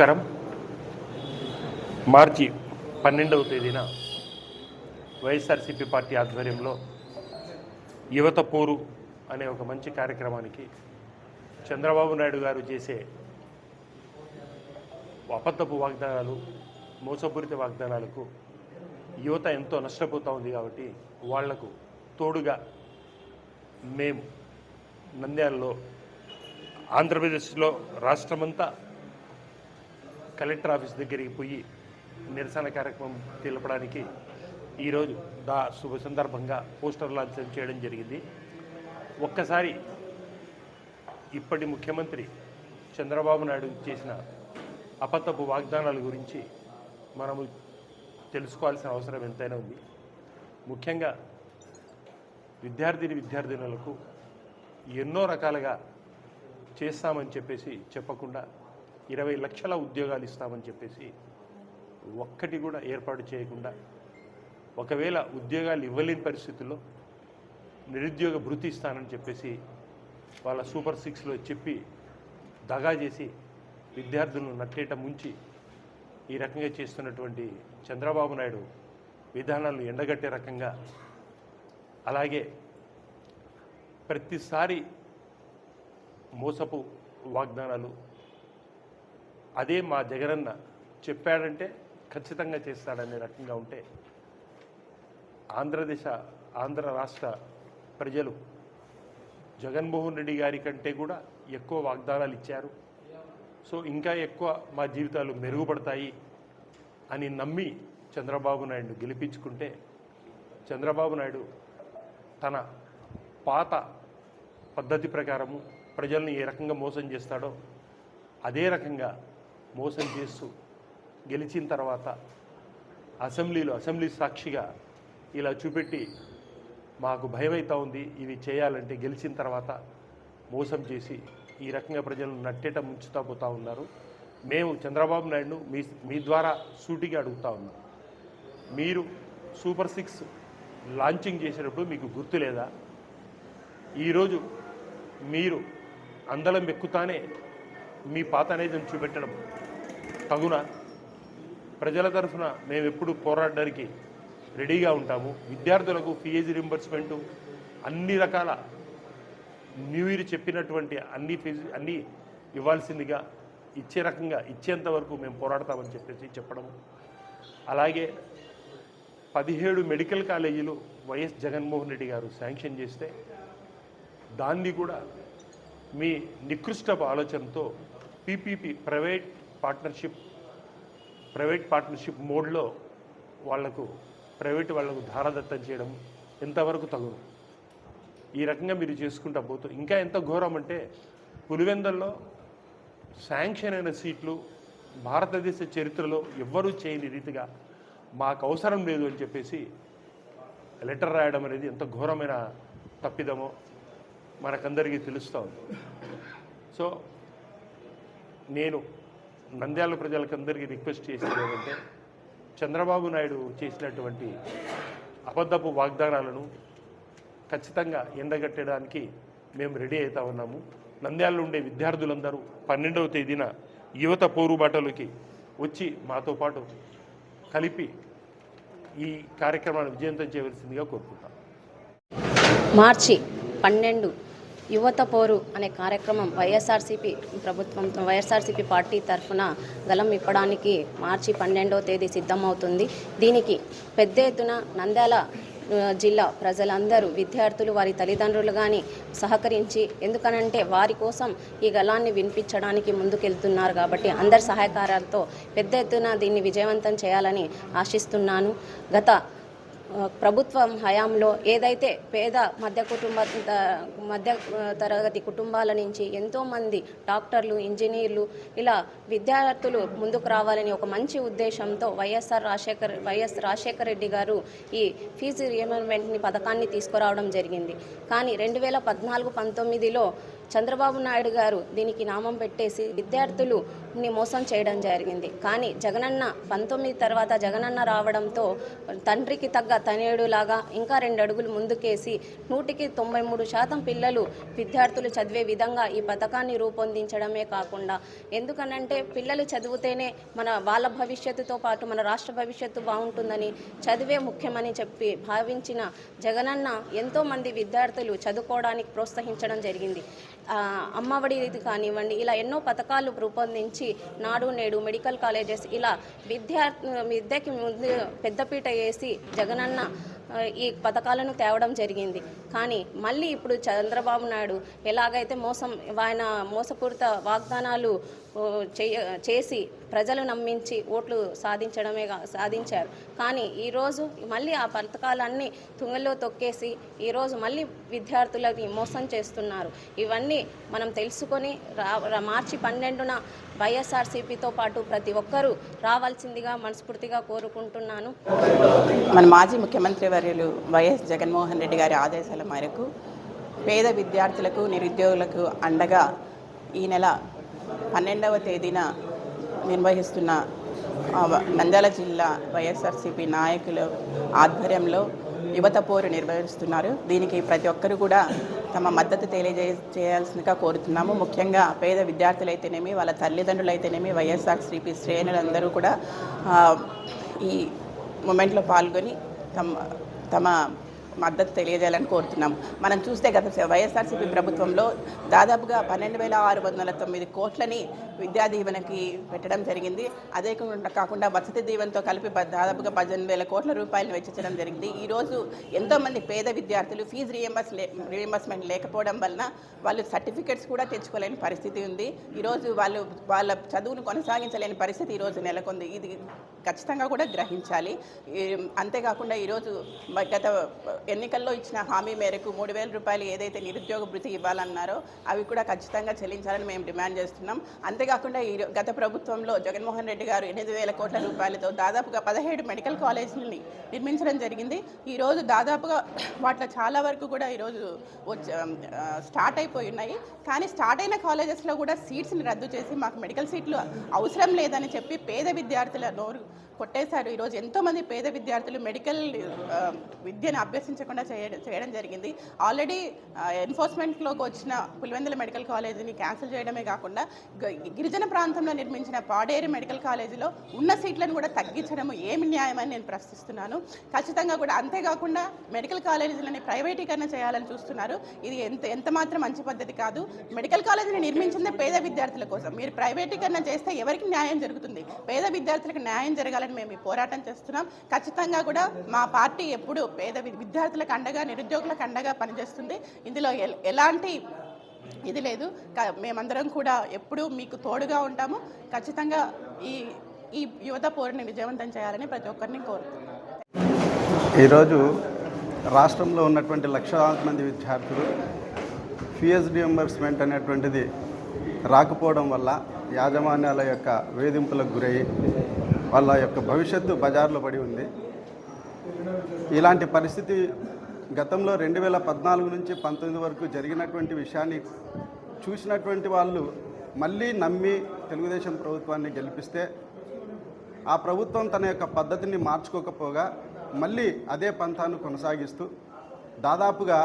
నమస్కారం. మార్చి 12వ తేదీన వైఎస్ఆర్సీపీ పార్టీ ఆధ్వర్యంలో యువత పోరు అనే ఒక మంచి కార్యక్రమానికి చంద్రబాబు నాయుడు గారు చేసే అబద్ధపు వాగ్దానాలు, మోసపూరిత వాగ్దానాలకు యువత ఎంతో నష్టపోతూ ఉంది. కాబట్టి వాళ్లకు తోడుగా మేము నంద్యాలలో, ఆంధ్రప్రదేశ్లో రాష్ట్రమంతా కలెక్టర్ ఆఫీస్ దగ్గరికి పోయి నిరసన కార్యక్రమం తెలపడానికి ఈరోజు శుభ సందర్భంగా పోస్టర్ లాంచ్ చేయడం జరిగింది. ఒక్కసారి ఇప్పటి ముఖ్యమంత్రి చంద్రబాబు నాయుడు చేసిన అబద్ధపు వాగ్దానాల గురించి మనము తెలుసుకోవాల్సిన అవసరం ఎంతైనా ఉంది. ముఖ్యంగా విద్యార్థినులకు ఎన్నో రకాలుగా చేస్తామని చెప్పేసి చెప్పకుండా 20 లక్షల ఉద్యోగాలు ఇస్తామని చెప్పేసి ఒక్కటి కూడా ఏర్పాటు చేయకుండా, ఒకవేళ ఉద్యోగాలు ఇవ్వలేని పరిస్థితుల్లో నిరుద్యోగ భృతి ఇస్తానని చెప్పేసి వాళ్ళ సూపర్ 6లో చెప్పి దగా చేసి విద్యార్థులను నట్టేట ముంచి ఈ రకంగా చేస్తున్నటువంటి చంద్రబాబు నాయుడు విధానాలను ఎండగట్టే రకంగా, అలాగే ప్రతిసారి మోసపు వాగ్దానాలు, అదే మా జగనన్న చెప్పాడంటే ఖచ్చితంగా చేస్తాడనే రకంగా ఉంటే ఆంధ్ర రాష్ట్ర ప్రజలు జగన్మోహన్ రెడ్డి గారి కంటే కూడా ఎక్కువ వాగ్దానాలు ఇచ్చారు. సో ఇంకా ఎక్కువ మా జీవితాలు మెరుగుపడతాయి అని నమ్మి చంద్రబాబు నాయుడు గెలిపించుకుంటే, చంద్రబాబు నాయుడు తన పాత పద్ధతి ప్రకారము ప్రజల్ని ఏ రకంగా మోసం చేస్తాడో అదే రకంగా మోసం చేస్తూ గెలిచిన తర్వాత అసెంబ్లీ సాక్షిగా ఇలా చూపెట్టి మాకు భయమైతా ఉంది, ఇవి చేయాలంటే గెలిచిన తర్వాత మోసం చేసి ఈ రకంగా ప్రజలను నట్టేట ముంచుతా పోతూ ఉన్నారు. మేము చంద్రబాబు నాయుడును మీ ద్వారా సూటిగా అడుగుతూ ఉన్నాం. మీరు సూపర్ 6 లాంచింగ్ చేసేటప్పుడు మీకు గుర్తు లేదా? ఈరోజు మీరు అందలం ఎక్కుతానే మీ పాత అనేది చూపెట్టడం తగునా? ప్రజల తరఫున మేము ఎప్పుడు పోరాడడానికి రెడీగా ఉంటాము. విద్యార్థులకు ఫీజు రింబర్స్మెంటు, అన్ని రకాల న్యూ ఇయర్ చెప్పినటువంటి అన్నీ ఇవ్వాల్సిందిగా, ఇచ్చే రకంగా ఇచ్చేంత వరకు మేము పోరాడతామని చెప్పేసి చెప్పడము. అలాగే 17 మెడికల్ కాలేజీలు వైఎస్ జగన్మోహన్ రెడ్డి గారు శాంక్షన్ చేస్తే దాన్ని కూడా మీ నికృష్టపు ఆలోచనతో పీపీపీ ప్రైవేట్ పార్ట్నర్షిప్ మోడ్లో ప్రైవేట్ వాళ్లకు ధారదత్తం చేయడం ఎంతవరకు తగును? ఈ రకంగా మీరు చేసుకుంటా పోతూ ఇంకా ఎంత ఘోరం అంటే, పులివెందల్లో శాంక్షన్ అయిన సీట్లు భారతదేశ చరిత్రలో ఎవ్వరూ చేయని రీతిగా మాకు అవసరం లేదు అని చెప్పేసి లెటర్ రాయడం అనేది ఎంత ఘోరమైన తప్పిదమో మనకందరికీ తెలుస్తూ ఉంది. సో నేను నంద్యాల ప్రజలకందరికీ రిక్వెస్ట్ చేసేది ఏంటంటే, చంద్రబాబు నాయుడు చేసినటువంటి అబద్ధపు వాగ్దానాలను ఖచ్చితంగా ఎండగట్టడానికి మేము రెడీ అవుతా ఉన్నాము. నంద్యాలలో ఉండే విద్యార్థులందరూ 12వ తేదీన యువత పోరుబాటలోకి వచ్చి మాతో పాటు కలిపి ఈ కార్యక్రమాన్ని విజయవంతం చేయవలసిందిగా కోరుకుంటాం. మార్చి 12 యువత పోరు అనే కార్యక్రమం వైఎస్ఆర్సీపీ పార్టీ తరఫున గలం ఇప్పడానికి మార్చి 12వ తేదీ సిద్ధమవుతుంది. దీనికి పెద్ద ఎత్తున నంద్యాల జిల్లా ప్రజలందరూ, విద్యార్థులు, వారి తల్లిదండ్రులు కానీ సహకరించి, ఎందుకనంటే వారి కోసం ఈ గళాన్ని వినిపించడానికి ముందుకెళ్తున్నారు కాబట్టి అందరి సహకారాలతో పెద్ద ఎత్తున దీన్ని విజయవంతం చేయాలని ఆశిస్తున్నాను. గత ప్రభుత్వం హయాంలో ఏదైతే పేద మధ్య తరగతి కుటుంబాల నుంచి ఎంతోమంది డాక్టర్లు, ఇంజనీర్లు, ఇలా విద్యార్థులు ముందుకు రావాలని ఒక మంచి ఉద్దేశంతో వైఎస్ రాజశేఖర రెడ్డి గారు ఈ ఫీజు రియంబర్స్మెంట్ పథకాన్ని తీసుకురావడం జరిగింది. కానీ 2014-19లో చంద్రబాబు నాయుడు గారు దీనికి నామం పెట్టేసి విద్యార్థులని మోసం చేయడం జరిగింది. కానీ జగనన్న 19 తర్వాత జగనన్న రావడంతో తండ్రికి తగ్గ తనయుడులాగా ఇంకా 2 అడుగులు ముందుకేసి 100% పిల్లలు విద్యార్థులు చదివే విధంగా ఈ పథకాన్ని రూపొందించడమే కాకుండా, ఎందుకనంటే పిల్లలు చదివితేనే వాళ్ళ భవిష్యత్తుతో పాటు మన రాష్ట్ర భవిష్యత్తు బాగుంటుందని, చదివే ముఖ్యమని చెప్పి భావించిన జగనన్న ఎంతోమంది విద్యార్థులు చదువుకోవడానికి ప్రోత్సహించడం జరిగింది. అమ్మఒడి కానివ్వండి, ఇలా ఎన్నో పథకాలు రూపొందించి నాడు నేడు మెడికల్ కాలేజెస్ ఇలా విద్యకి ముందు పెద్దపీట వేసి జగనన్న ఈ పథకాలను తేవడం జరిగింది. కానీ మళ్ళీ ఇప్పుడు చంద్రబాబు నాయుడు ఎలాగైతే ఆయన మోసపూరిత వాగ్దానాలు చేసి ప్రజలు నమ్మించి ఓట్లు సాధించారు. కానీ ఈరోజు మళ్ళీ ఆ పథకాలన్నీ తుంగల్లో తొక్కేసి ఈరోజు మళ్ళీ విద్యార్థులని మోసం చేస్తున్నారు. ఇవన్నీ మనం తెలుసుకొని మార్చి 12న వైఎస్ఆర్సీపీతో పాటు ప్రతి ఒక్కరూ రావాల్సిందిగా మనస్ఫూర్తిగా కోరుకుంటున్నాను. మన మాజీ ముఖ్యమంత్రి వర్యులు వైఎస్ జగన్మోహన్ రెడ్డి గారి ఆదేశాల మేరకు పేద విద్యార్థులకు నిరుద్యోగులకు అండగా ఈ నెల 12వ తేదీన నిర్వహిస్తున్న నంద్యాల జిల్లా వైఎస్ఆర్సీపీ నాయకుల ఆధ్వర్యంలో యువత పోరు నిర్వహిస్తున్నారు. దీనికి ప్రతి ఒక్కరు కూడా తమ మద్దతు తెలియజేయాల్సిందిగా కోరుతున్నాము. ముఖ్యంగా పేద విద్యార్థులైతేనేమి, వాళ్ళ తల్లిదండ్రులైతేనేమి, వైఎస్ఆర్సీపీ శ్రేణులందరూ కూడా ఈ మూమెంట్లో పాల్గొని తమ మద్దతు తెలియజేయాలని కోరుతున్నాము. మనం చూస్తే గత వైఎస్ఆర్సీపీ ప్రభుత్వంలో దాదాపుగా 12,609 కోట్లని విద్యా దీవెనకి పెట్టడం జరిగింది. అదే కాకుండా వసతి దీవెనతో కలిపి దాదాపుగా 18,000 కోట్ల రూపాయలను వెచ్చించడం జరిగింది. ఈరోజు ఎంతోమంది పేద విద్యార్థులు ఫీజు రీఎంబర్స్మెంట్ లేకపోవడం వలన వాళ్ళు సర్టిఫికెట్స్ కూడా తెచ్చుకోలేని పరిస్థితి ఉంది. ఈరోజు వాళ్ళ చదువును కొనసాగించలేని పరిస్థితి ఈరోజు నెలకొంది. ఇది ఖచ్చితంగా కూడా గ్రహించాలి. అంతేకాకుండా ఈరోజు గత ఎన్నికల్లో ఇచ్చిన హామీ మేరకు 3,000 రూపాయలు ఏదైతే నిరుద్యోగ భృతి ఇవ్వాలన్నారో అవి కూడా ఖచ్చితంగా చెల్లించాలని మేము డిమాండ్ చేస్తున్నాం. అంతేకాకుండా గత ప్రభుత్వంలో జగన్మోహన్ రెడ్డి గారు 8,000 కోట్ల రూపాయలతో దాదాపుగా 17 మెడికల్ కాలేజీలని నిర్మించడం జరిగింది. ఈరోజు దాదాపుగా వాటిలో చాలా వరకు కూడా ఈరోజు స్టార్ట్ అయిపోయి ఉన్నాయి. కానీ స్టార్ట్ అయిన కాలేజెస్లో కూడా సీట్స్ని రద్దు చేసి మాకు మెడికల్ సీట్లు అవసరం లేదని చెప్పి పేద విద్యార్థుల నోరు కొట్టేశారు. ఈరోజు ఎంతోమంది పేద విద్యార్థులు మెడికల్ విద్యను అభ్యసించకుండా చేయడం జరిగింది. ఆల్రెడీ ఎన్ఫోర్స్మెంట్లోకి వచ్చిన పులివెందుల మెడికల్ కాలేజీని క్యాన్సిల్ చేయడమే కాకుండా గిరిజన ప్రాంతంలో నిర్మించిన పాడేరు మెడికల్ కాలేజీలో ఉన్న సీట్లను కూడా తగ్గించడం ఏమి న్యాయమని నేను ప్రశ్నిస్తున్నాను. ఖచ్చితంగా కూడా అంతేకాకుండా మెడికల్ కాలేజీలని ప్రైవేటీకరణ చేయాలని చూస్తున్నారు. ఇది ఎంత మాత్రం మంచి పద్ధతి కాదు. మెడికల్ కాలేజీని నిర్మించిందే పేద విద్యార్థుల కోసం. మీరు ప్రైవేటీకరణ చేస్తే ఎవరికి న్యాయం జరుగుతుంది? పేద విద్యార్థులకు న్యాయం జరగాలని మేము ఈ పోరాటం చేస్తున్నాం. ఖచ్చితంగా కూడా మా పార్టీ ఎప్పుడు పేద విద్యార్థులకు అండగా, నిరుద్యోగులకు అండగా పనిచేస్తుంది. ఇందులో ఎలాంటి ఇది లేదు. మేమందరం కూడా ఎప్పుడూ మీకు తోడుగా ఉంటాము. ఖచ్చితంగా ఈ యువత పోరుని విజయవంతం చేయాలని ప్రతి ఒక్కరిని కోరుతున్నాం. ఈరోజు రాష్ట్రంలో ఉన్నటువంటి లక్షలాది మంది విద్యార్థులు ఫీజు రీయింబర్స్మెంట్ అనేటువంటిది రాకపోవడం వల్ల యాజమాన్యాల యొక్క వేధింపులకు గురయ్యి వాళ్ళ యొక్క భవిష్యత్తు బజార్లో పడి ఉంది. ఇలాంటి పరిస్థితి గతంలో 2014 నుంచి 19 వరకు జరిగినటువంటి విషయాన్ని చూసినటువంటి వాళ్ళు మళ్ళీ నమ్మి తెలుగుదేశం ప్రభుత్వాన్ని గెలిపిస్తే ఆ ప్రభుత్వం తన యొక్క పద్ధతిని మార్చుకోకపోగా మళ్ళీ అదే పంథాను కొనసాగిస్తూ దాదాపుగా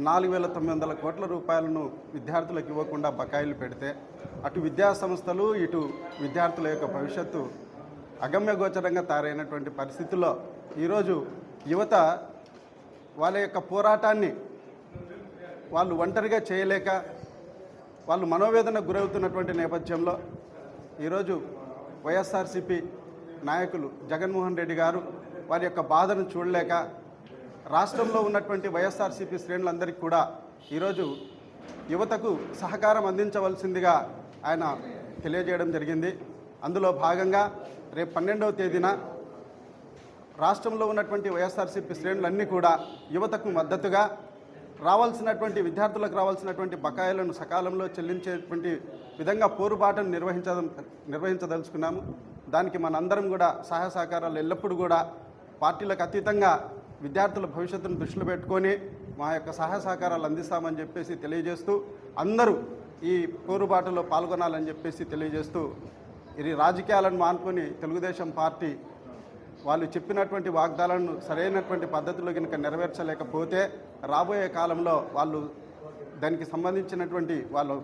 4,900 కోట్ల రూపాయలను విద్యార్థులకు ఇవ్వకుండా బకాయిలు పెడితే అటు విద్యా సంస్థలు ఇటు విద్యార్థుల యొక్క భవిష్యత్తు అగమ్యగోచరంగా తయారైనటువంటి పరిస్థితుల్లో ఈరోజు యువత వాళ్ళ యొక్క పోరాటాన్ని వాళ్ళు ఒంటరిగా చేయలేక వాళ్ళు మనోవేదనకు గురవుతున్నటువంటి నేపథ్యంలో ఈరోజు వైఎస్ఆర్సీపీ నాయకులు జగన్మోహన్ రెడ్డి గారు వారి యొక్క బాధను చూడలేక రాష్ట్రంలో ఉన్నటువంటి వైఎస్ఆర్సీపీ శ్రేణులందరికీ కూడా ఈరోజు యువతకు సహకారం అందించవలసిందిగా ఆయన తెలియజేయడం జరిగింది. అందులో భాగంగా రేపు 12వ తేదీన రాష్ట్రంలో ఉన్నటువంటి వైఎస్ఆర్సీపీ శ్రేణులన్నీ కూడా యువతకు మద్దతుగా విద్యార్థులకు రావాల్సినటువంటి బకాయిలను సకాలంలో చెల్లించేటువంటి విధంగా పోరుబాటను నిర్వహించదలుచుకున్నాము. దానికి మనందరం కూడా సహాయ సహకారాలు ఎల్లప్పుడూ కూడా పార్టీలకు అతీతంగా విద్యార్థుల భవిష్యత్తును దృష్టిలో పెట్టుకొని మా యొక్క సహాయ సహకారాలు అందిస్తామని చెప్పేసి తెలియజేస్తూ అందరూ ఈ పోరుబాటులో పాల్గొనాలని చెప్పేసి తెలియజేస్తూ ఇది రాజకీయాలను మానుకొని తెలుగుదేశం పార్టీ వాళ్ళు చెప్పినటువంటి వాగ్దానాలను సరైనటువంటి పద్ధతిలో కనుక నెరవేర్చలేకపోతే రాబోయే కాలంలో వాళ్ళు దానికి సంబంధించినటువంటి వాళ్ళు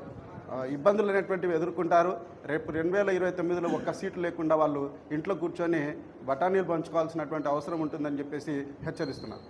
ఇబ్బందులు అనేటువంటివి ఎదుర్కొంటారు. రేపు 2029లో ఒక్క సీటు లేకుండా వాళ్ళు ఇంట్లో కూర్చొని బఠానీలు పంచుకోవాల్సినటువంటి అవసరం ఉంటుందని చెప్పేసి హెచ్చరిస్తున్నారు.